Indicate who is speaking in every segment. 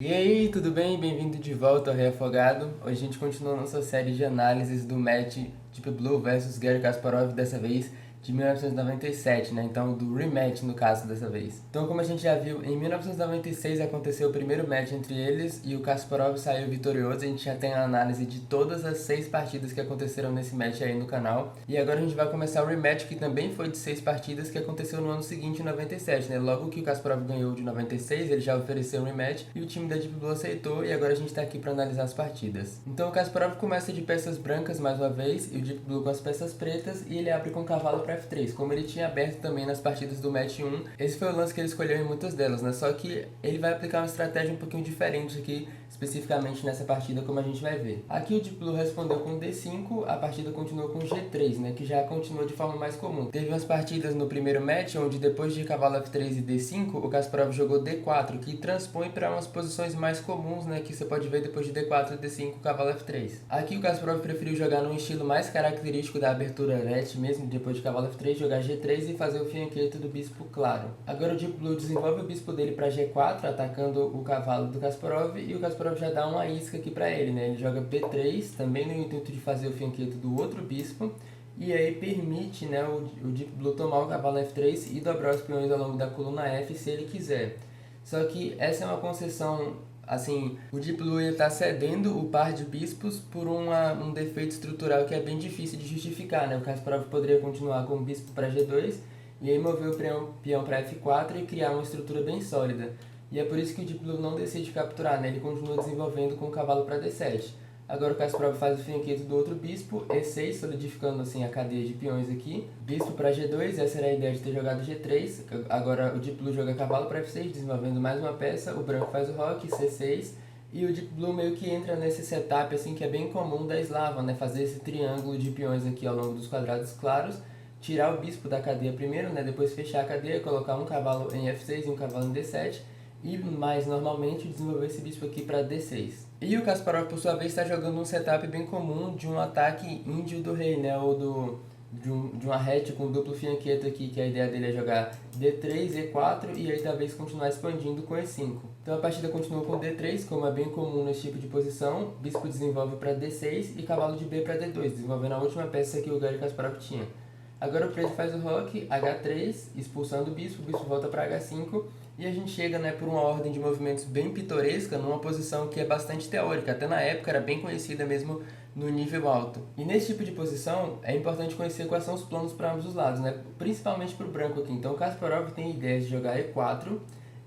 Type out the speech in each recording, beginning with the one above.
Speaker 1: E aí, tudo bem? Bem-vindo de volta ao Reafogado. Hoje a gente continua nossa série de análises do match Deep Blue versus Garry Kasparov, dessa vez de 1997, né? Então, do rematch no caso dessa vez. Então, como a gente já viu, em 1996 aconteceu o primeiro match entre eles e o Kasparov saiu vitorioso. A gente já tem a análise de todas as 6 partidas que aconteceram nesse match aí no canal. E agora a gente vai começar o rematch, que também foi de 6 partidas, que aconteceu no ano seguinte, em 97, né? Logo que o Kasparov ganhou de 96, ele já ofereceu um rematch e o time da Deep Blue aceitou, e agora a gente tá aqui para analisar as partidas. Então o Kasparov começa de peças brancas mais uma vez, e o Deep Blue com as peças pretas, e ele abre com o cavalo para F3, como ele tinha aberto também nas partidas do match 1. Esse foi o lance que ele escolheu em muitas delas, né? Só que ele vai aplicar uma estratégia um pouquinho diferente aqui, especificamente nessa partida, como a gente vai ver. Aqui o Deep Blue respondeu com D5, a partida continuou com G3, né? Que já continua de forma mais comum. Teve umas partidas no primeiro match, onde depois de cavalo F3 e D5, o Kasparov jogou D4, que transpõe para umas posições mais comuns, né? Que você pode ver depois de D4 e D5, cavalo F3. Aqui o Kasparov preferiu jogar num estilo mais característico da abertura rete mesmo, depois de cavalo F3, jogar G3 e fazer o fianqueto do bispo claro. Agora o Deep Blue desenvolve o bispo dele para G4, atacando o cavalo do Kasparov, e o Kasparov já dá uma isca aqui para ele, né? Ele joga B3, também no intuito de fazer o fianqueto do outro bispo, e aí permite, né, o Deep Blue tomar o cavalo F3 e dobrar os peões ao longo da coluna F se ele quiser. Só que essa é uma concessão, assim, o Deep Blue está cedendo o par de bispos por um defeito estrutural que é bem difícil de justificar, né? O Kasparov poderia continuar com o bispo para G2 e aí mover o peão para F4 e criar uma estrutura bem sólida. E é por isso que o Deep Blue não decide capturar, né? Ele continua desenvolvendo com o cavalo para D7. Agora o Kasparov faz o fianqueto do outro bispo, E6, solidificando assim a cadeia de peões aqui. Bispo para G2, essa era a ideia de ter jogado G3. Agora o Deep Blue joga cavalo para F6, desenvolvendo mais uma peça. O branco faz o roque, C6. E o Deep Blue meio que entra nesse setup assim que é bem comum da eslava, né? Fazer esse triângulo de peões aqui ao longo dos quadrados claros. Tirar o bispo da cadeia primeiro, né? Depois fechar a cadeia, colocar um cavalo em F6 e um cavalo em D7. E mais normalmente desenvolver esse bispo aqui para D6. E o Kasparov, por sua vez, está jogando um setup bem comum de um ataque índio do rei, né? Ou de uma rete com duplo fianqueto aqui, que a ideia dele é jogar D3, E4 e aí talvez continuar expandindo com E5. Então a partida continua com D3, como é bem comum nesse tipo de posição. Bispo desenvolve para D6 e cavalo de B para D2, desenvolvendo a última peça que o Garry Kasparov tinha. Agora o preto faz o roque, H3, expulsando o bispo volta para H5, e a gente chega, né, por uma ordem de movimentos bem pitoresca, numa posição que é bastante teórica, até na época era bem conhecida mesmo no nível alto. E nesse tipo de posição é importante conhecer quais são os planos para ambos os lados, né, principalmente para o branco aqui. Então o Kasparov tem ideias de jogar E4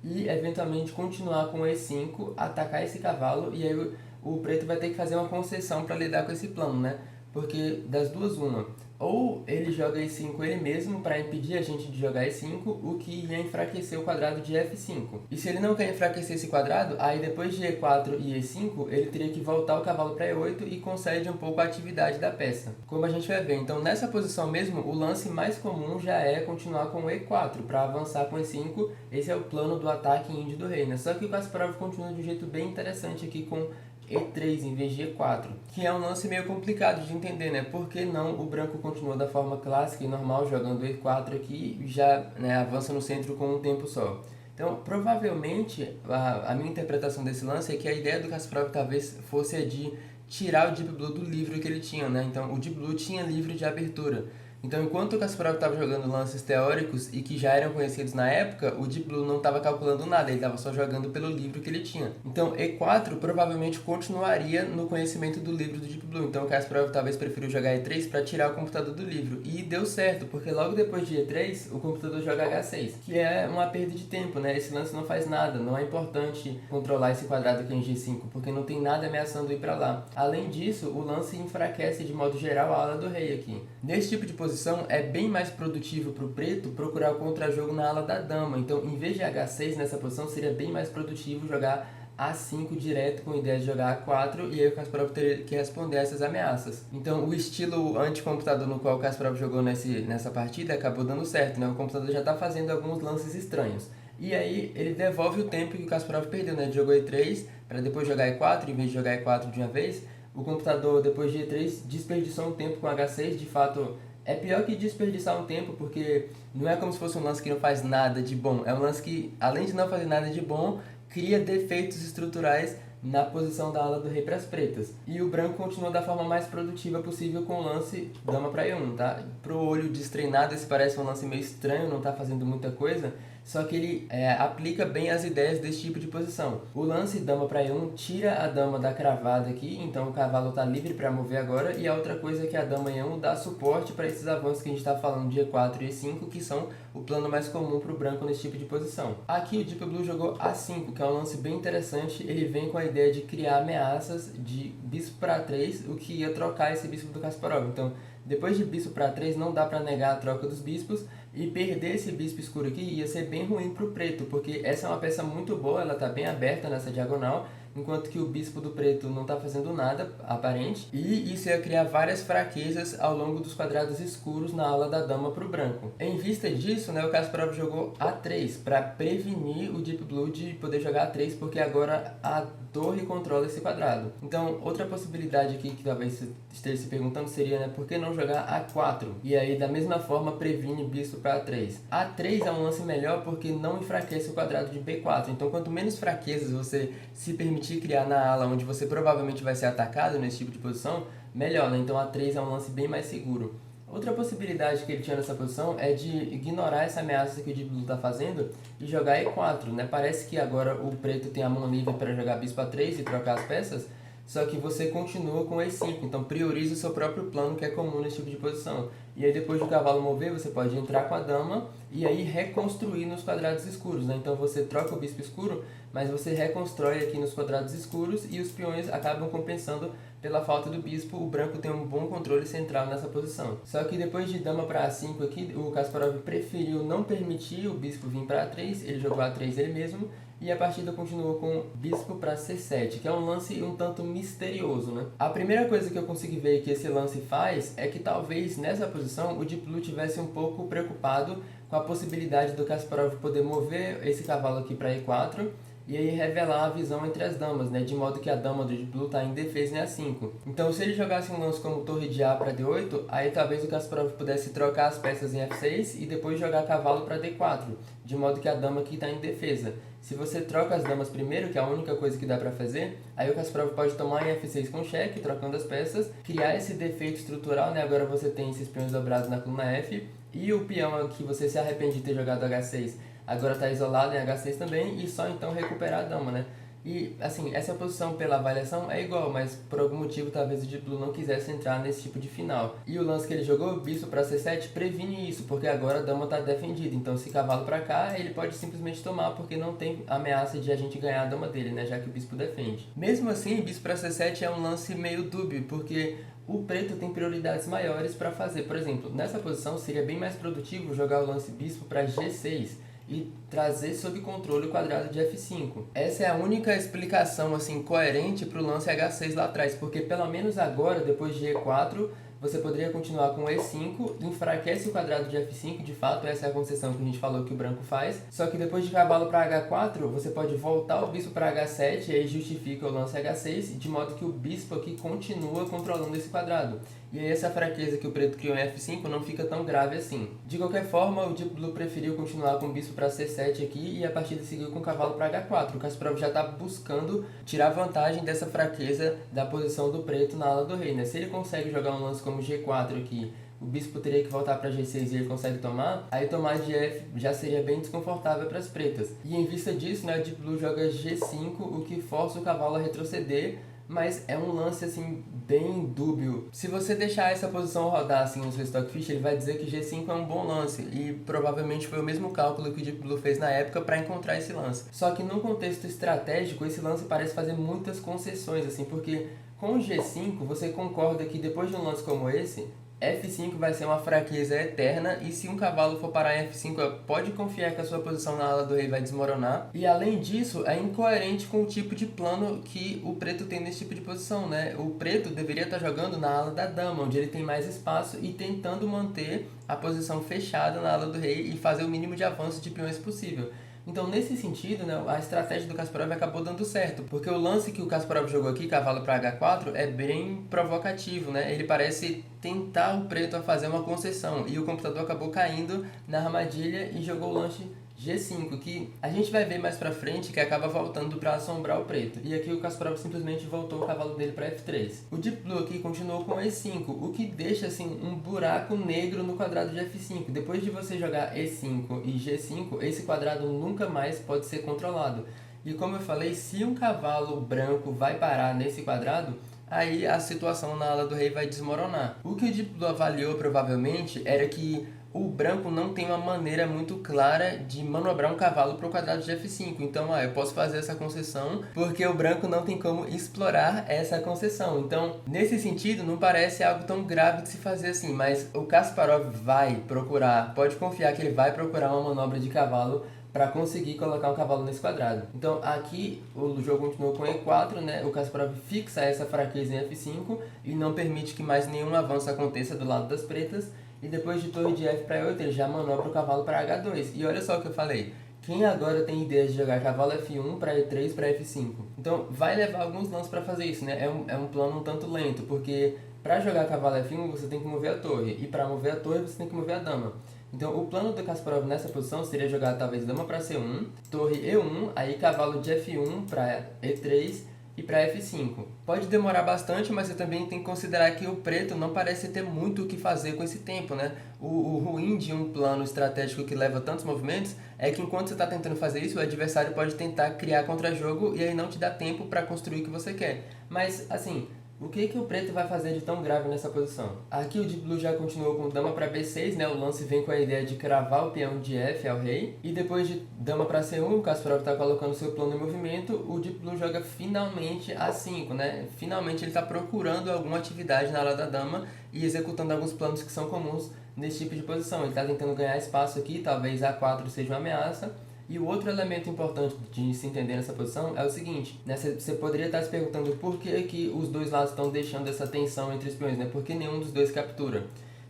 Speaker 1: e eventualmente continuar com E5, atacar esse cavalo, e aí o preto vai ter que fazer uma concessão para lidar com esse plano, né? Porque das duas, uma, ou ele joga E5 ele mesmo para impedir a gente de jogar E5, o que ia enfraquecer o quadrado de F5. E se ele não quer enfraquecer esse quadrado, aí depois de E4 e E5, ele teria que voltar o cavalo para E8 e concede um pouco a atividade da peça, como a gente vai ver. Então nessa posição mesmo, o lance mais comum já é continuar com E4 para avançar com E5. Esse é o plano do ataque índio do rei, né? Só que o Kasparov continua de um jeito bem interessante aqui com E3 em vez de E4, que é um lance meio complicado de entender, né? Por que não o branco continua da forma clássica e normal, jogando E4 aqui e já, né, avança no centro com um tempo só? Então, provavelmente, a minha interpretação desse lance é que a ideia do Kasparov talvez fosse a de tirar o Deep Blue do livro que ele tinha, né? Então, o Deep Blue tinha livro de abertura. Então, enquanto o Kasparov estava jogando lances teóricos e que já eram conhecidos na época, o Deep Blue não estava calculando nada, ele estava só jogando pelo livro que ele tinha. Então, E4 provavelmente continuaria no conhecimento do livro do Deep Blue. Então, o Kasparov talvez preferiu jogar E3 para tirar o computador do livro. E deu certo, porque logo depois de E3, o computador joga H6, que é uma perda de tempo, né? Esse lance não faz nada, não é importante controlar esse quadrado aqui em G5, porque não tem nada ameaçando ir para lá. Além disso, o lance enfraquece de modo geral a ala do rei aqui. Nesse tipo de posição, é bem mais produtivo para o preto procurar o contra-jogo na ala da dama. Então, em vez de H6 nessa posição, seria bem mais produtivo jogar A5 direto com a ideia de jogar A4, e aí o Kasparov teria que responder a essas ameaças. Então, o estilo anti-computador no qual o Kasparov jogou nessa partida acabou dando certo, né? O computador já está fazendo alguns lances estranhos. E aí ele devolve o tempo que o Kasparov perdeu, né? Ele jogou E3 para depois jogar E4, em vez de jogar E4 de uma vez. O computador, depois de E3, desperdiçou um tempo com H6, de fato. É pior que desperdiçar um tempo, porque não é como se fosse um lance que não faz nada de bom. É um lance que, além de não fazer nada de bom, cria defeitos estruturais na posição da ala do rei para as pretas. E o branco continua da forma mais produtiva possível com o lance dama para E1, tá? Pro olho destreinado esse parece um lance meio estranho, não tá fazendo muita coisa, só que ele aplica bem as ideias desse tipo de posição. O lance dama para E1 tira a dama da cravada aqui, então o cavalo está livre para mover agora, e a outra coisa é que a dama E1 dá suporte para esses avanços que a gente está falando de E4 e E5, que são o plano mais comum para o branco nesse tipo de posição. Aqui o Deep Blue jogou A5, que é um lance bem interessante, ele vem com a ideia de criar ameaças de bispo para 3, o que ia trocar esse bispo do Kasparov. Então, depois de bispo para 3, não dá para negar a troca dos bispos, e perder esse bispo escuro aqui ia ser bem ruim para o preto, porque essa é uma peça muito boa, ela está bem aberta nessa diagonal, enquanto que o bispo do preto não está fazendo nada aparente, e isso ia criar várias fraquezas ao longo dos quadrados escuros na ala da dama para o branco. Em vista disso, né, o Kasparov jogou A3 para prevenir o Deep Blue de poder jogar A3, porque agora a torre controla esse quadrado. Então, outra possibilidade aqui que talvez você esteja se perguntando seria, né, por que não jogar A4? E aí, da mesma forma, previne bispo para A3. A3 é um lance melhor porque não enfraquece o quadrado de B4. Então, quanto menos fraquezas você se permitir criar na ala onde você provavelmente vai ser atacado nesse tipo de posição, melhor, né? Então, A3 é um lance bem mais seguro. Outra possibilidade que ele tinha nessa posição é de ignorar essa ameaça que o Deep Blue está fazendo e jogar E4, né? Parece que agora o preto tem a mão livre para jogar bispo A3 e trocar as peças, só que você continua com E5, então prioriza o seu próprio plano, que é comum nesse tipo de posição. E aí depois do cavalo mover, você pode entrar com a dama e aí reconstruir nos quadrados escuros, né? Então você troca o bispo escuro, mas você reconstrói aqui nos quadrados escuros e os peões acabam compensando pela falta do bispo. O branco tem um bom controle central nessa posição. Só que depois de dama para A5 aqui, o Kasparov preferiu não permitir o bispo vir para A3, ele jogou A3 ele mesmo, e a partida continuou com bispo para C7, que é um lance um tanto misterioso, né? A primeira coisa que eu consegui ver que esse lance faz é que talvez nessa posição o Deep Blue tivesse um pouco preocupado com a possibilidade do Kasparov poder mover esse cavalo aqui para E4 e aí revelar a visão entre as damas, né? De modo que a dama do Deep Blue está indefesa em A5. Então, se ele jogasse um lance como torre de A para D8, aí talvez o Kasparov pudesse trocar as peças em F6 e depois jogar cavalo para D4, de modo que a dama aqui está indefesa. Se você troca as damas primeiro, que é a única coisa que dá para fazer, aí o Kasparov pode tomar em F6 com cheque, trocando as peças, criar esse defeito estrutural, né? Agora você tem esses peões dobrados na coluna F, e o peão que você se arrepende de ter jogado H6 agora está isolado em H6 também, e só então recuperar a dama, né? E, assim, essa posição pela avaliação é igual, mas por algum motivo talvez o Deep Blue não quisesse entrar nesse tipo de final. E o lance que ele jogou, bispo para C7, previne isso, porque agora a dama está defendida. Então, se cavalo para cá, ele pode simplesmente tomar, porque não tem ameaça de a gente ganhar a dama dele, né? Já que o bispo defende. Mesmo assim, bispo para C7 é um lance meio dúbio, porque o preto tem prioridades maiores para fazer. Por exemplo, nessa posição seria bem mais produtivo jogar o lance bispo para G6, e trazer sob controle o quadrado de F5. Essa é a única explicação assim coerente para o lance H6 lá atrás, porque pelo menos agora, depois de E4, você poderia continuar com E5, enfraquece o quadrado de F5, de fato, essa é a concessão que a gente falou que o branco faz, só que depois de cavalo para H4, você pode voltar o bispo para H7, e aí justifica o lance H6, de modo que o bispo aqui continua controlando esse quadrado. E aí essa fraqueza que o preto criou em F5 não fica tão grave assim. De qualquer forma, o Deep Blue preferiu continuar com o bispo para C7 aqui, e a partida seguiu com o cavalo para H4. O Kasparov já está buscando tirar vantagem dessa fraqueza da posição do preto na ala do rei, né? Se ele consegue jogar um lance como G4 aqui, o bispo teria que voltar para G6 e ele consegue tomar, aí tomar de F já seria bem desconfortável para as pretas. E em vista disso, né, o Deep Blue joga G5, o que força o cavalo a retroceder, mas é um lance assim bem dúbio. Se você deixar essa posição rodar assim no seu Stockfish, ele vai dizer que G5 é um bom lance, e provavelmente foi o mesmo cálculo que o Deep Blue fez na época para encontrar esse lance. Só que num contexto estratégico, esse lance parece fazer muitas concessões, assim, porque com o G5 você concorda que depois de um lance como esse, F5 vai ser uma fraqueza eterna, e se um cavalo for parar em F5, pode confiar que a sua posição na ala do rei vai desmoronar. E além disso, é incoerente com o tipo de plano que o preto tem nesse tipo de posição, né? O preto deveria estar jogando na ala da dama, onde ele tem mais espaço, e tentando manter a posição fechada na ala do rei e fazer o mínimo de avanço de peões possível. Então, nesse sentido, né, a estratégia do Kasparov acabou dando certo, porque o lance que o Kasparov jogou aqui, cavalo para H4, é bem provocativo, né? Ele parece tentar o preto a fazer uma concessão, e o computador acabou caindo na armadilha e jogou o lance G5, que a gente vai ver mais pra frente que acaba voltando pra assombrar o preto. E aqui o Kasparov simplesmente voltou o cavalo dele pra F3. O Deep Blue aqui continuou com E5, o que deixa assim um buraco negro no quadrado de F5. Depois de você jogar E5 e G5, esse quadrado nunca mais pode ser controlado. E como eu falei, se um cavalo branco vai parar nesse quadrado, aí a situação na ala do rei vai desmoronar. O que o Deep Blue avaliou provavelmente era que o branco não tem uma maneira muito clara de manobrar um cavalo para o quadrado de F5. Então, eu posso fazer essa concessão porque o branco não tem como explorar essa concessão. Então, nesse sentido, não parece algo tão grave de se fazer assim, mas o Kasparov vai procurar, pode confiar que ele vai procurar uma manobra de cavalo para conseguir colocar um cavalo nesse quadrado. Então aqui o jogo continuou com E4, né? O Kasparov fixa essa fraqueza em F5 e não permite que mais nenhum avanço aconteça do lado das pretas. E depois de torre de F para E8, ele já manobra o cavalo para H2. E olha só o que eu falei. Quem agora tem ideia de jogar cavalo F1 para E3 para F5? Então vai levar alguns lances para fazer isso, né? É um plano um tanto lento, porque para jogar cavalo F1 você tem que mover a torre. E para mover a torre você tem que mover a dama. Então o plano do Kasparov nessa posição seria jogar talvez dama para C1, torre E1, aí cavalo de F1 para E3 e para F5. Pode demorar bastante, mas você também tem que considerar que o preto não parece ter muito o que fazer com esse tempo, né? O ruim de um plano estratégico que leva tantos movimentos é que enquanto você está tentando fazer isso, o adversário pode tentar criar contra-jogo e aí não te dá tempo para construir o que você quer. Mas, assim, o que o preto vai fazer de tão grave nessa posição? Aqui o Deep Blue já continuou com dama para B6, né? O lance vem com a ideia de cravar o peão de F ao rei. E depois de dama para C1, o Kasparov está colocando seu plano em movimento, o Deep Blue joga finalmente A5, né? Finalmente ele está procurando alguma atividade na ala da dama e executando alguns planos que são comuns nesse tipo de posição. Ele está tentando ganhar espaço aqui, talvez A4 seja uma ameaça. E o outro elemento importante de se entender nessa posição é o seguinte, né? Você poderia estar se perguntando por que os dois lados estão deixando essa tensão entre os peões, né? Por que nenhum dos dois captura?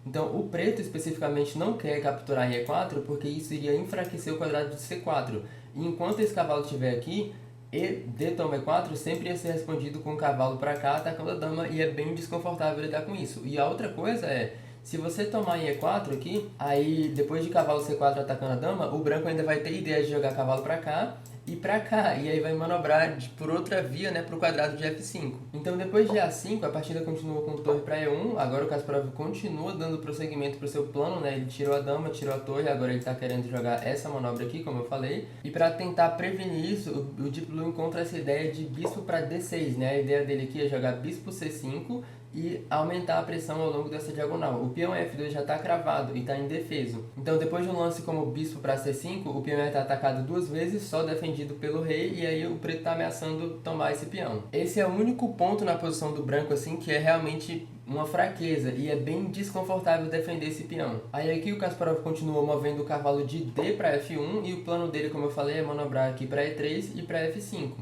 Speaker 1: Então, o preto especificamente não quer capturar em E4 porque isso iria enfraquecer o quadrado de C4. E enquanto esse cavalo estiver aqui, D toma E4 sempre ia ser respondido com o cavalo para cá atacando a dama e é bem desconfortável lidar com isso. E a outra coisa é, se você tomar em E4 aqui, aí depois de cavalo C4 atacando a dama, o branco ainda vai ter ideia de jogar cavalo pra cá e pra cá, e aí vai manobrar por outra via, né, pro quadrado de F5. Então depois de A5, a partida continua com torre para E1, agora o Kasparov continua dando prosseguimento pro seu plano, né, ele tirou a dama, tirou a torre, agora ele tá querendo jogar essa manobra aqui, como eu falei, e para tentar prevenir isso, o Deep Blue encontra essa ideia de bispo para D6, né, a ideia dele aqui é jogar bispo C5, e aumentar a pressão ao longo dessa diagonal. O peão F2 já está cravado e está indefeso. Então depois de um lance como bispo para C5, o peão está atacado duas vezes, só defendido pelo rei, e aí o preto está ameaçando tomar esse peão. Esse é o único ponto na posição do branco assim que é realmente uma fraqueza e é bem desconfortável defender esse peão. Aí aqui o Kasparov continuou movendo o cavalo de D para F1 e o plano dele, como eu falei, é manobrar aqui para E3 e para F5.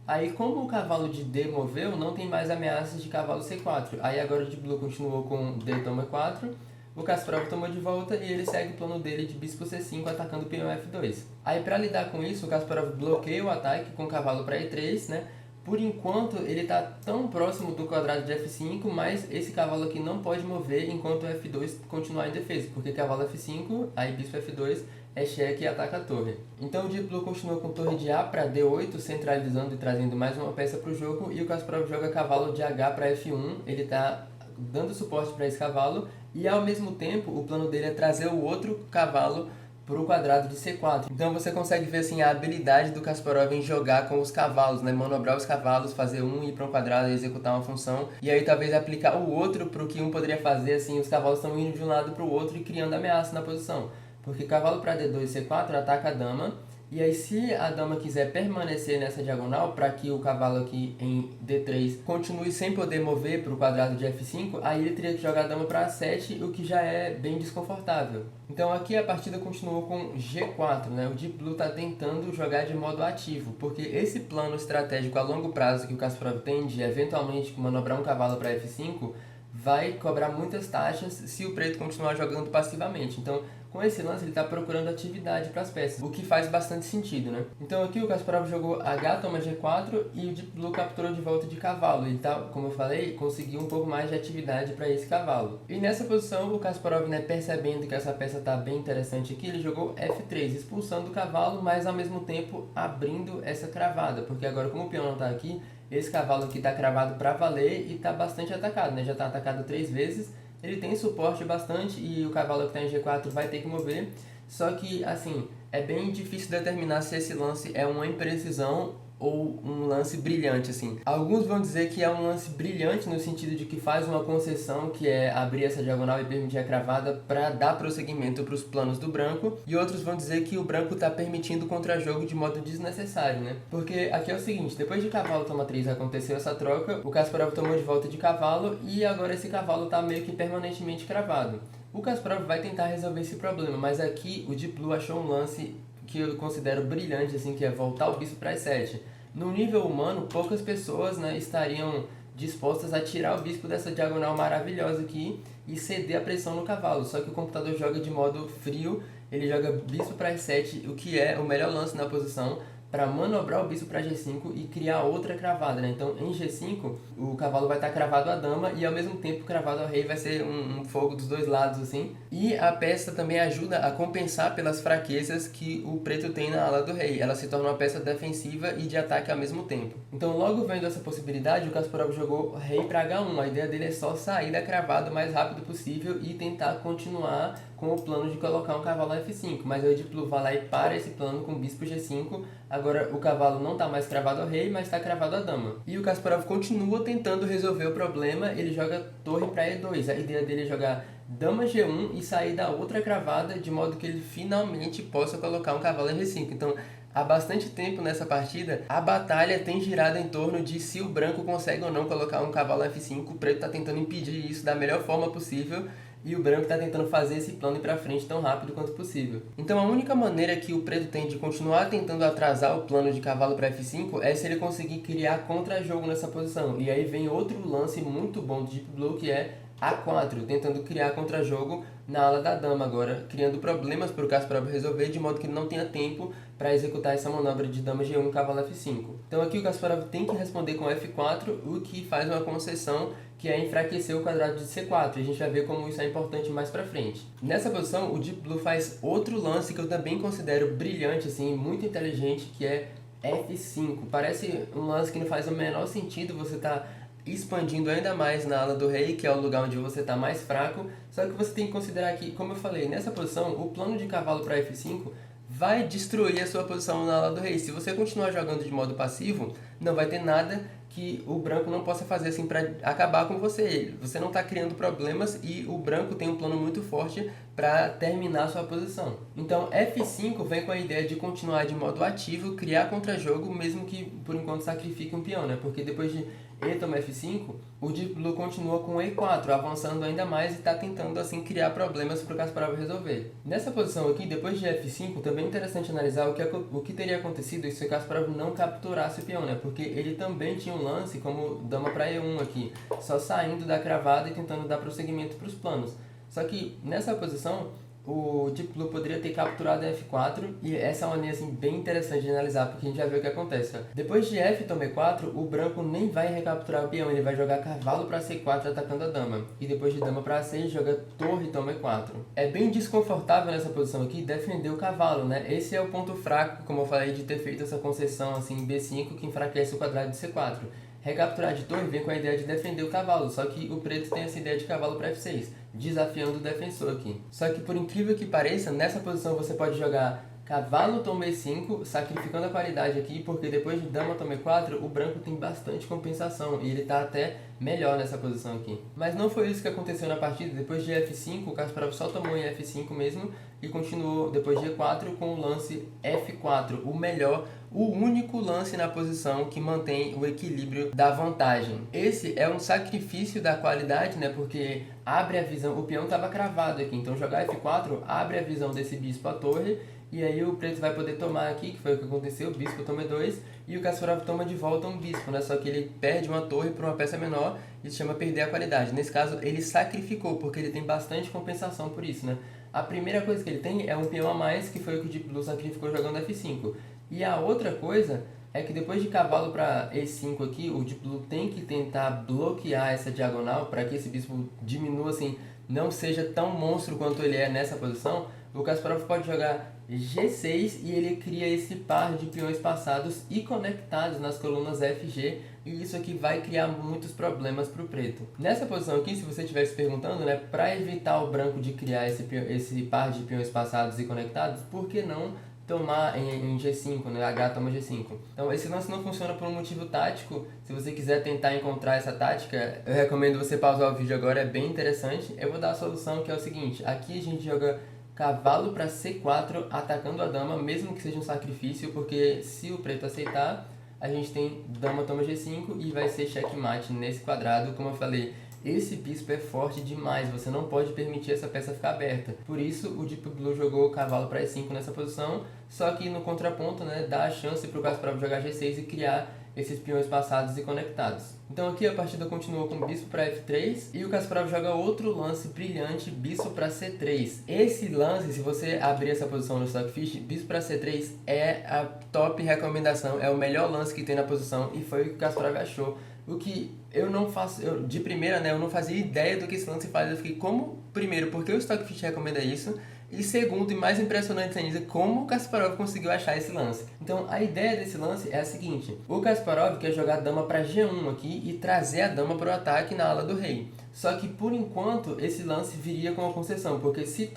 Speaker 1: Aí, como o cavalo de D moveu, não tem mais ameaças de cavalo C4. Aí agora o Deep Blue continuou com D toma E4, o Kasparov tomou de volta e ele segue o plano dele de bispo C5 atacando o peão F2. Aí para lidar com isso, o Kasparov bloqueia o ataque com o cavalo para E3, né? Por enquanto ele está tão próximo do quadrado de F5, mas esse cavalo aqui não pode mover enquanto o F2 continuar indefeso, porque cavalo F5, aí bispo F2 é cheque e ataca a torre. Então o Deep Blue continua com torre de A para D8, centralizando e trazendo mais uma peça para o jogo, e o Kasparov joga cavalo de H para F1, ele está dando suporte para esse cavalo, e ao mesmo tempo o plano dele é trazer o outro cavalo para o quadrado de C4. Então você consegue ver assim, a habilidade do Kasparov em jogar com os cavalos, né? Manobrar os cavalos, fazer um ir para um quadrado e executar uma função, e aí talvez aplicar o outro para o que um poderia fazer, assim, os cavalos estão indo de um lado para o outro e criando ameaça na posição. Porque cavalo para D2 e C4 ataca a dama, e aí se a dama quiser permanecer nessa diagonal para que o cavalo aqui em D3 continue sem poder mover para o quadrado de F5, aí ele teria que jogar a dama para A7, o que já é bem desconfortável. Então aqui a partida continuou com G4, né? O Deep Blue está tentando jogar de modo ativo, porque esse plano estratégico a longo prazo que o Kasparov tem de eventualmente manobrar um cavalo para F5 vai cobrar muitas taxas se o preto continuar jogando passivamente. Então com esse lance ele está procurando atividade para as peças, o que faz bastante sentido, né? Então aqui o Kasparov jogou H, toma G4 e o Deep Blue capturou de volta de cavalo. Ele tá, como eu falei, conseguiu um pouco mais de atividade para esse cavalo. E nessa posição o Kasparov, né, percebendo que essa peça está bem interessante aqui, ele jogou F3, expulsando o cavalo, mas ao mesmo tempo abrindo essa cravada, porque agora como o peão não está aqui, esse cavalo aqui está cravado para valer e está bastante atacado, né? Já está atacado 3 vezes, ele tem suporte bastante e o cavalo que está em G4 vai ter que mover. Só que, assim, é bem difícil determinar se esse lance é uma imprecisão ou um lance brilhante, assim. Alguns vão dizer que é um lance brilhante no sentido de que faz uma concessão, que é abrir essa diagonal e permitir a cravada para dar prosseguimento para os planos do branco, e outros vão dizer que o branco está permitindo o contrajogo de modo desnecessário, né? Porque aqui é o seguinte, depois de cavalo toma 3 aconteceu essa troca, o Kasparov tomou de volta de cavalo e agora esse cavalo está meio que permanentemente cravado. O Kasparov vai tentar resolver esse problema, mas aqui o Deep Blue achou um lance que eu considero brilhante, assim, que é voltar o bispo para E7. No nível humano, poucas pessoas, né, estariam dispostas a tirar o bispo dessa diagonal maravilhosa aqui e ceder a pressão no cavalo. Só que o computador joga de modo frio, ele joga bispo para E7, o que é o melhor lance na posição, para manobrar o bispo para G5 e criar outra cravada, né? Então, em G5, o cavalo vai estar cravado à dama e, ao mesmo tempo, cravado ao rei. Vai ser um fogo dos dois lados, assim. E a peça também ajuda a compensar pelas fraquezas que o preto tem na ala do rei. Ela se torna uma peça defensiva e de ataque ao mesmo tempo. Então, logo vendo essa possibilidade, o Kasparov jogou rei para H1. A ideia dele é só sair da cravada o mais rápido possível e tentar continuar com o plano de colocar um cavalo F5, mas o Deep Blue vai lá e para esse plano com bispo G5. Agora o cavalo não está mais cravado ao rei, mas está cravado à dama. E o Kasparov continua tentando resolver o problema, ele joga torre para E2. A ideia dele é jogar dama G1 e sair da outra cravada, de modo que ele finalmente possa colocar um cavalo em G5. Então, há bastante tempo nessa partida, a batalha tem girado em torno de se o branco consegue ou não colocar um cavalo F5. O preto está tentando impedir isso da melhor forma possível, e o branco está tentando fazer esse plano ir para frente tão rápido quanto possível. Então a única maneira que o preto tem de continuar tentando atrasar o plano de cavalo para F5 é se ele conseguir criar contra-jogo nessa posição. E aí vem outro lance muito bom do Deep Blue, que é A4, tentando criar contra-jogo na ala da dama agora, criando problemas para o Kasparov resolver, de modo que ele não tenha tempo para executar essa manobra de dama G1 cavalo F5. Então aqui o Kasparov tem que responder com F4, o que faz uma concessão, que é enfraquecer o quadrado de C4, e a gente vai ver como isso é importante mais pra frente. Nessa posição, o Deep Blue faz outro lance que eu também considero brilhante, assim, muito inteligente, que é F5. Parece um lance que não faz o menor sentido, você tá expandindo ainda mais na ala do rei, que é o lugar onde você está mais fraco, só que você tem que considerar que, como eu falei, nessa posição, o plano de cavalo para F5 vai destruir a sua posição na ala do rei. Se você continuar jogando de modo passivo, não vai ter nada que o branco não possa fazer assim para acabar com você. Você não está criando problemas e o branco tem um plano muito forte para terminar a sua posição. Então F5 vem com a ideia de continuar de modo ativo, criar contra-jogo, mesmo que por enquanto sacrifique um peão, né? Porque depois de E toma F5, o Deep Blue continua com E4, avançando ainda mais e está tentando assim criar problemas para o Kasparov resolver. Nessa posição aqui, depois de F5, também é interessante analisar o que teria acontecido se o Kasparov não capturasse o peão, né? Porque ele também tinha um lance como dama para E1 aqui, só saindo da cravada e tentando dar prosseguimento para os planos. Só que nessa posição, o Deep Blue poderia ter capturado F4, e essa é uma linha assim, bem interessante de analisar, porque a gente vai ver o que acontece. Ó. Depois de F toma E4, o branco nem vai recapturar o peão, ele vai jogar cavalo para C4 atacando a dama. E depois de dama para C, joga torre e toma E4. É bem desconfortável nessa posição aqui defender o cavalo, né? Esse é o ponto fraco, como eu falei, de ter feito essa concessão assim, em B5, que enfraquece o quadrado de C4. Recapturar de torre vem com a ideia de defender o cavalo, só que o preto tem essa ideia de cavalo para F6, desafiando o defensor aqui. Só que por incrível que pareça, nessa posição você pode jogar cavalo toma E5, sacrificando a qualidade aqui, porque depois de dama toma E4, o branco tem bastante compensação, e ele está até melhor nessa posição aqui. Mas não foi isso que aconteceu na partida. Depois de F5, o Kasparov só tomou em F5 mesmo, e continuou depois de E4 com o lance F4, o melhor, o único lance na posição que mantém o equilíbrio da vantagem. Esse é um sacrifício da qualidade, né? Porque abre a visão, o peão estava cravado aqui, então jogar F4 abre a visão desse bispo à torre, e aí o preto vai poder tomar aqui, que foi o que aconteceu, o bispo toma E2, e o Kasparov toma de volta um bispo, né? Só que ele perde uma torre por uma peça menor, isso chama perder a qualidade. Nesse caso, ele sacrificou, porque ele tem bastante compensação por isso, né? a primeira coisa que ele tem é um peão a mais, que foi o que o Deep Blue sacrificou jogando F5. E a outra coisa é que depois de cavalo para E5 aqui, o Deep Blue tem que tentar bloquear essa diagonal para que esse bispo diminua, assim, não seja tão monstro quanto ele é nessa posição. O Kasparov pode jogar G6 e ele cria esse par de peões passados e conectados nas colunas FG, e isso aqui vai criar muitos problemas para o preto. Nessa posição aqui, se você estiver se perguntando, né, para evitar o branco de criar esse par de peões passados e conectados, por que não tomar em G5, né? H toma G5. Então esse lance não funciona por um motivo tático. Se você quiser tentar encontrar essa tática, eu recomendo você pausar o vídeo agora, é bem interessante. Eu vou dar a solução, que é o seguinte: aqui a gente joga cavalo para C4 atacando a dama, mesmo que seja um sacrifício, porque se o preto aceitar, a gente tem dama toma G5 e vai ser checkmate nesse quadrado. Como eu falei, esse bispo é forte demais, você não pode permitir essa peça ficar aberta. Por isso o Deep Blue jogou o cavalo para E5 nessa posição, só que no contraponto, né, dá a chance para o Kasparov jogar G6 e criar esses peões passados e conectados. Então aqui a partida continua com bispo para F3 e o Kasparov joga outro lance brilhante, bispo para C3. Esse lance, se você abrir essa posição no Stockfish, bispo para C3 é a top recomendação, é o melhor lance que tem na posição e foi o que o Kasparov achou. O que eu não faço, de primeira, né, eu não fazia ideia do que esse lance faz. Eu fiquei, como, primeiro, porque o Stockfish recomenda isso, e segundo, e mais impressionante ainda, como o Kasparov conseguiu achar esse lance. Então a ideia desse lance é a seguinte: o Kasparov quer jogar a dama para G1 aqui e trazer a dama para o ataque na ala do rei. Só que por enquanto esse lance viria com uma concessão, porque se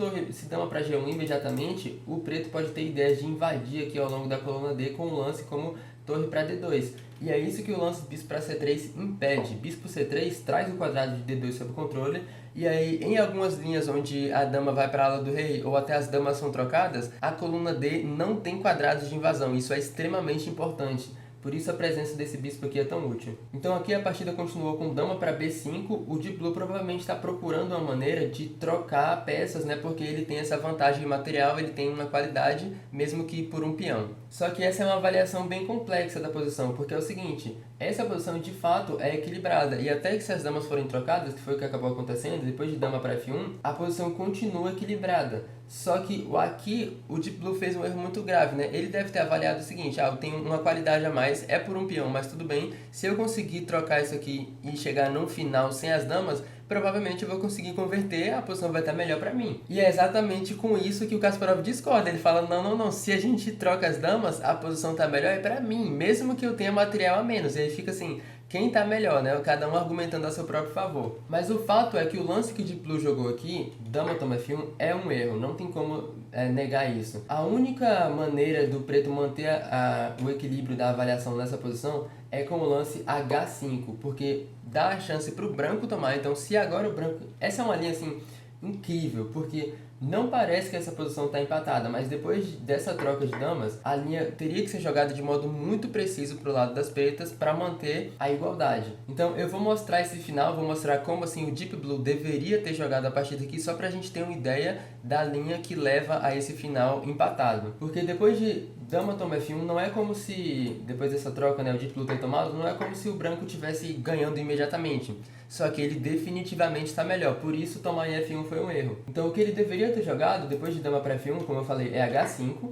Speaker 1: dama para G1 imediatamente, o preto pode ter ideia de invadir aqui ao longo da coluna D com um lance como torre para D2. E é isso que o lance bispo para C3 impede. Bispo C3 traz o quadrado de D2 sob controle, e aí em algumas linhas onde a dama vai para a ala do rei ou até as damas são trocadas, a coluna D não tem quadrados de invasão. Isso é extremamente importante. Por isso a presença desse bispo aqui é tão útil. Então aqui a partida continuou com dama para B5. O Deep Blue provavelmente está procurando uma maneira de trocar peças, né? Porque ele tem essa vantagem material, ele tem uma qualidade, mesmo que por um peão. Só que essa é uma avaliação bem complexa da posição, porque é o seguinte: essa posição de fato é equilibrada, e até que se as damas forem trocadas, que foi o que acabou acontecendo, depois de dama para F1, a posição continua equilibrada. Só que aqui o Deep Blue fez um erro muito grave, né? Ele deve ter avaliado o seguinte: eu tenho uma qualidade a mais, é por um peão, mas tudo bem, se eu conseguir trocar isso aqui e chegar no final sem as damas, provavelmente eu vou conseguir converter, a posição vai estar melhor para mim. E é exatamente com isso que o Kasparov discorda. Ele fala, não, se a gente troca as damas, a posição tá melhor é para mim, mesmo que eu tenha material a menos. E aí fica assim, quem tá melhor, né? Cada um argumentando a seu próprio favor. Mas o fato é que o lance que o Deep Blue jogou aqui, dama toma F1, é um erro, não tem como negar isso. A única maneira do preto manter o equilíbrio da avaliação nessa posição é com o lance H5, porque dá a chance para o branco tomar. Então se agora o branco... Essa é uma linha assim incrível, porque não parece que essa posição está empatada, mas depois dessa troca de damas, a linha teria que ser jogada de modo muito preciso para o lado das pretas para manter a igualdade. Então eu vou mostrar esse final, vou mostrar como assim o Deep Blue deveria ter jogado a partida aqui, só para a gente ter uma ideia da linha que leva a esse final empatado. Porque depois de dama toma F1, não é como se, depois dessa troca, né, o Deep Blue ter tomado, não é como se o branco estivesse ganhando imediatamente. Só que ele definitivamente está melhor, por isso tomar em F1 foi um erro. Então o que ele deveria ter jogado, depois de dama para F1, como eu falei, é H5,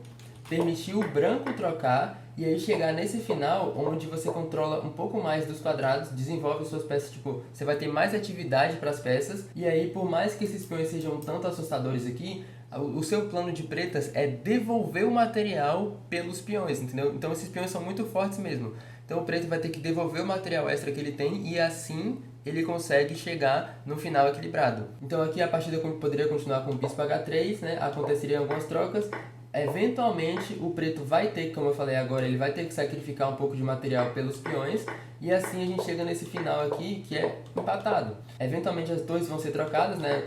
Speaker 1: permitir o branco trocar, e aí chegar nesse final, onde você controla um pouco mais dos quadrados, desenvolve suas peças, tipo, você vai ter mais atividade para as peças, e aí por mais que esses peões sejam tanto assustadores aqui, o seu plano de pretas é devolver o material pelos peões, entendeu? Então esses peões são muito fortes mesmo. Então o preto vai ter que devolver o material extra que ele tem e assim ele consegue chegar no final equilibrado. Então aqui a partida poderia continuar com o bispo H3, né? Aconteceriam algumas trocas. Eventualmente o preto vai ter, como eu falei agora, ele vai ter que sacrificar um pouco de material pelos peões. E assim a gente chega nesse final aqui, que é empatado. Eventualmente as torres vão ser trocadas, né,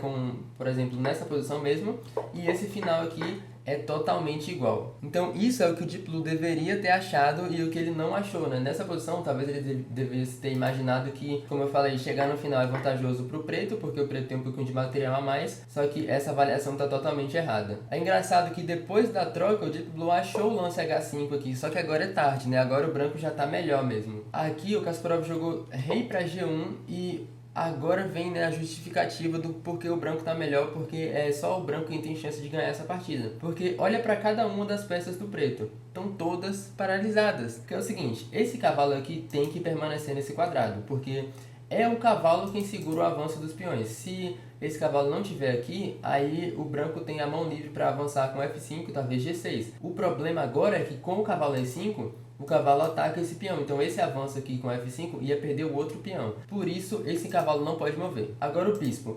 Speaker 1: por exemplo, nessa posição mesmo. E esse final aqui é totalmente igual. Então isso é o que o Deep Blue deveria ter achado e o que ele não achou, né? Nessa posição, talvez ele devesse ter imaginado que, como eu falei, chegar no final é vantajoso para o preto, porque o preto tem um pouquinho de material a mais, só que essa avaliação está totalmente errada. É engraçado que depois da troca, o Deep Blue achou o lance H5 aqui, só que agora é tarde, né? Agora o branco já está melhor mesmo. Aqui o Kasparov jogou rei para G1 e Agora vem, né, a justificativa do porquê o branco tá melhor, porque é só o branco quem tem chance de ganhar essa partida. Porque olha para cada uma das peças do preto, estão todas paralisadas. Que é o seguinte, esse cavalo aqui tem que permanecer nesse quadrado, porque é o cavalo quem segura o avanço dos peões. Se esse cavalo não estiver aqui, aí o branco tem a mão livre para avançar com F5, talvez G6. O problema agora é que com o cavalo E5, o cavalo ataca esse peão, então esse avanço aqui com F5 ia perder o outro peão. Por isso, esse cavalo não pode mover. Agora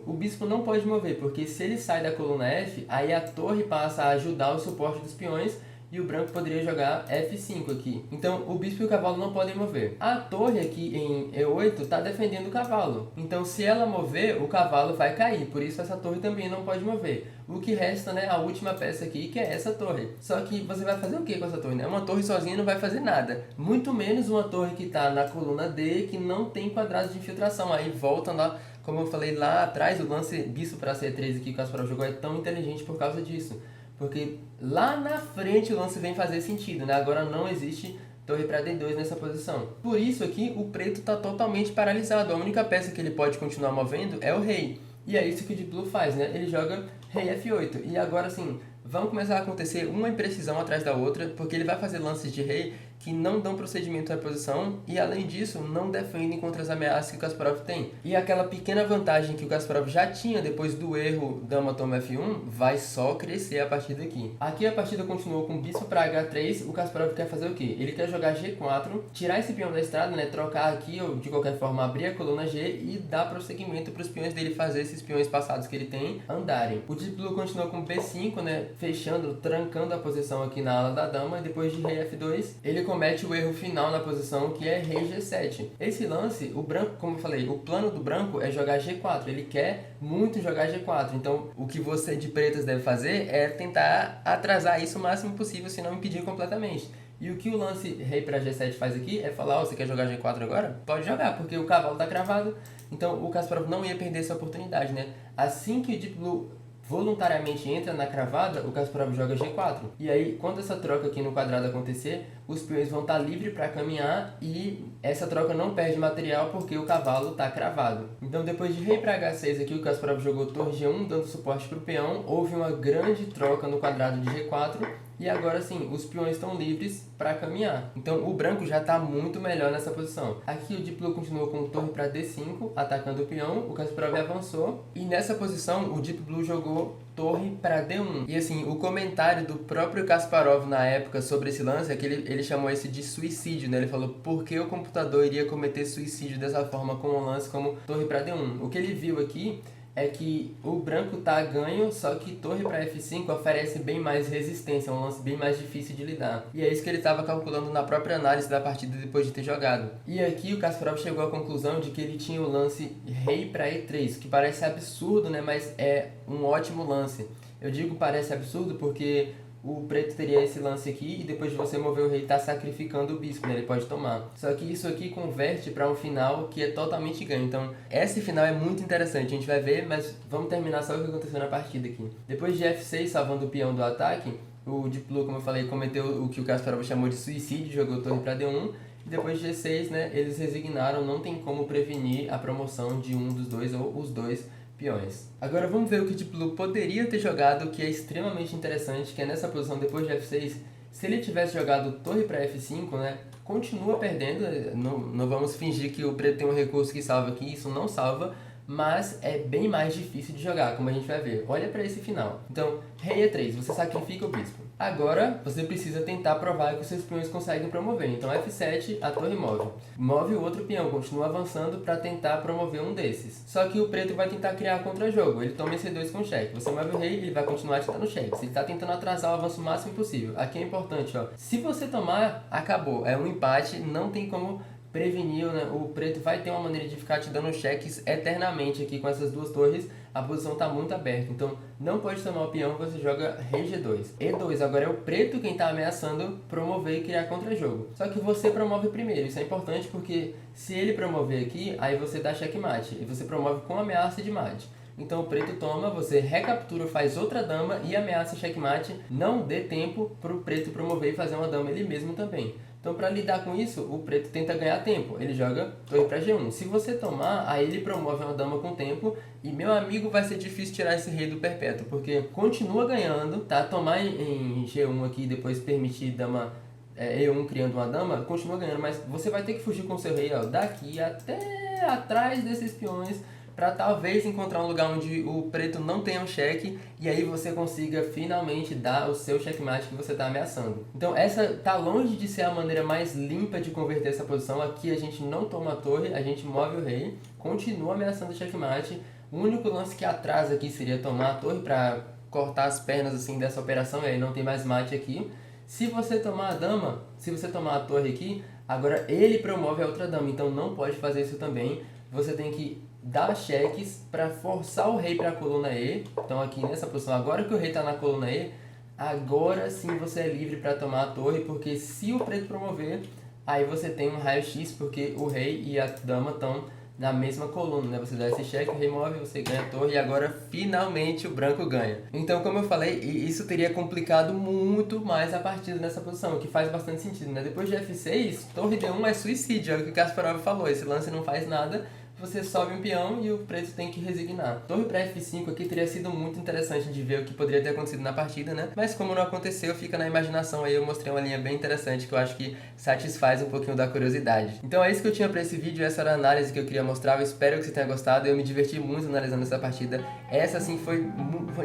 Speaker 1: o bispo não pode mover, porque se ele sai da coluna F, aí a torre passa a ajudar o suporte dos peões, e o branco poderia jogar F5 aqui. Então, o bispo e o cavalo não podem mover. A torre aqui em E8 está defendendo o cavalo. Então, se ela mover, o cavalo vai cair. Por isso, essa torre também não pode mover. O que resta, né, a última peça aqui, que é essa torre. Só que você vai fazer o que com essa torre, né? Uma torre sozinha não vai fazer nada. Muito menos uma torre que está na coluna D, que não tem quadrado de infiltração. Aí volta lá, como eu falei lá atrás, o lance bispo para C3 aqui que o Kasparov jogou é tão inteligente por causa disso. Porque lá na frente o lance vem fazer sentido, né? Agora não existe torre para D2 nessa posição. Por isso aqui o preto está totalmente paralisado. A única peça que ele pode continuar movendo é o rei. E é isso que o Deep Blue faz, né? Ele joga rei F8. E agora sim, vão começar a acontecer uma imprecisão atrás da outra, porque ele vai fazer lances de rei que não dão procedimento à posição e, além disso, não defendem contra as ameaças que o Kasparov tem. E aquela pequena vantagem que o Kasparov já tinha depois do erro dama toma F1 vai só crescer a partir daqui. Aqui a partida continuou com bispo para H3, o Kasparov quer fazer o quê? Ele quer jogar G4, tirar esse peão da estrada, né, trocar aqui ou de qualquer forma abrir a coluna G e dar prosseguimento para os peões dele fazer esses peões passados que ele tem andarem. O Deep Blue continuou com B5, né, fechando, trancando a posição aqui na ala da dama, e depois de rei F2, ele comete o erro final na posição, que é rei G7. Esse lance, o branco, como eu falei, o plano do branco é jogar G4, ele quer muito jogar G4, então o que você de pretas deve fazer é tentar atrasar isso o máximo possível, se não impedir completamente. E o que o lance rei para G7 faz aqui é falar, você quer jogar G4 agora? Pode jogar, porque o cavalo está cravado, então o Kasparov não ia perder essa oportunidade, né? Assim que o Deep Blue voluntariamente entra na cravada, o Kasparov joga G4. E aí, quando essa troca aqui no quadrado acontecer, os peões vão estar livres para caminhar e essa troca não perde material porque o cavalo está cravado. Então, depois de rei para H6 aqui, o Kasparov jogou torre G1 dando suporte para o peão. Houve uma grande troca no quadrado de G4 e agora sim, os peões estão livres para caminhar. Então, o branco já está muito melhor nessa posição. Aqui o Deep Blue continuou com torre para D5, atacando o peão. O Kasparov avançou e nessa posição o Deep Blue jogou torre para D1. E assim, o comentário do próprio Kasparov na época sobre esse lance é que ele chamou esse de suicídio, né? Ele falou por que o computador iria cometer suicídio dessa forma com um lance como torre para D1. O que ele viu aqui é que o branco tá ganho, só que torre para F5 oferece bem mais resistência, é um lance bem mais difícil de lidar. E é isso que ele estava calculando na própria análise da partida depois de ter jogado. E aqui o Kasparov chegou à conclusão de que ele tinha o lance rei para E3, que parece absurdo, né? Mas é um ótimo lance. Eu digo parece absurdo porque o preto teria esse lance aqui e depois de você mover o rei tá sacrificando o bispo, né? Ele pode tomar. Só que isso aqui converte para um final que é totalmente ganho. Então, esse final é muito interessante. A gente vai ver, mas vamos terminar só o que aconteceu na partida aqui. Depois de F6, salvando o peão do ataque, o Deep Blue, como eu falei, cometeu o que o Kasparov chamou de suicídio, jogou torre para D1. E depois de G6, né, eles resignaram, não tem como prevenir a promoção de um dos dois ou os dois peões. Agora vamos ver o que o Deep Blue poderia ter jogado, que é extremamente interessante, que é nessa posição depois de F6. Se ele tivesse jogado torre para F5, né, continua perdendo, não vamos fingir que o preto tem um recurso que salva aqui, isso não salva, mas é bem mais difícil de jogar, como a gente vai ver. Olha para esse final. Então, rei E3, você sacrifica o bispo. Agora, você precisa tentar provar que os seus peões conseguem promover. Então, F7, a torre move. Move o outro peão, continua avançando para tentar promover um desses. Só que o preto vai tentar criar contra-jogo. Ele toma esse 2 com cheque. Você move o rei, ele vai continuar te dando cheque. Ele está tentando atrasar o avanço o máximo possível. Aqui é importante, ó. Se você tomar, acabou. É um empate, não tem como prevenir, né? O preto vai ter uma maneira de ficar te dando cheques eternamente aqui com essas duas torres. A posição está muito aberta, então não pode tomar o peão, você joga rei G2. E2, agora é o preto quem está ameaçando promover e criar contra-jogo. Só que você promove primeiro, isso é importante porque se ele promover aqui, aí você dá checkmate, e você promove com ameaça de mate. Então o preto toma, você recaptura, faz outra dama e ameaça checkmate. Não dê tempo para o preto promover e fazer uma dama ele mesmo também. Então, para lidar com isso, o preto tenta ganhar tempo. Ele joga torre para G1. Se você tomar, aí ele promove uma dama com tempo. E, meu amigo, vai ser difícil tirar esse rei do perpétuo, porque continua ganhando, tá? Tomar em G1 aqui e depois permitir dama E1 criando uma dama, continua ganhando. Mas você vai ter que fugir com o seu rei, ó, daqui até atrás desses peões, para talvez encontrar um lugar onde o preto não tenha um cheque e aí você consiga finalmente dar o seu checkmate que você está ameaçando. Então essa tá longe de ser a maneira mais limpa de converter essa posição. Aqui a gente não toma a torre, a gente move o rei, continua ameaçando o checkmate. O único lance que atrasa aqui seria tomar a torre para cortar as pernas assim dessa operação, e aí não tem mais mate aqui. Se você tomar a dama, se você tomar a torre aqui, agora ele promove a outra dama, então não pode fazer isso também. Você tem que dar cheques para forçar o rei para a coluna E. Então aqui nessa posição, agora que o rei está na coluna E, agora sim você é livre para tomar a torre, porque se o preto promover, aí você tem um raio-x, porque o rei e a dama estão na mesma coluna, né? Você dá esse cheque, remove, você ganha a torre e agora finalmente o branco ganha. Então, como eu falei, isso teria complicado muito mais a partida nessa posição, o que faz bastante sentido, né? Depois de F6, torre D1 é suicídio, é o que o Kasparov falou, esse lance não faz nada, você sobe um peão e o preto tem que resignar. Torre para F5 aqui teria sido muito interessante de ver o que poderia ter acontecido na partida, né? Mas como não aconteceu, fica na imaginação aí. Eu mostrei uma linha bem interessante que eu acho que satisfaz um pouquinho da curiosidade. Então é isso que eu tinha para esse vídeo, essa era a análise que eu queria mostrar. Eu espero que você tenha gostado, eu me diverti muito analisando essa partida. Essa sim foi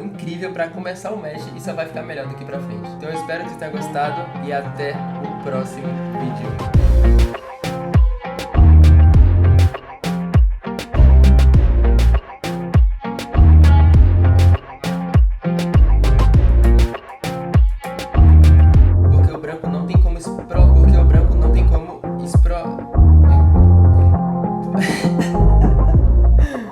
Speaker 1: incrível para começar o match e só vai ficar melhor daqui para frente. Então eu espero que você tenha gostado e até o próximo vídeo.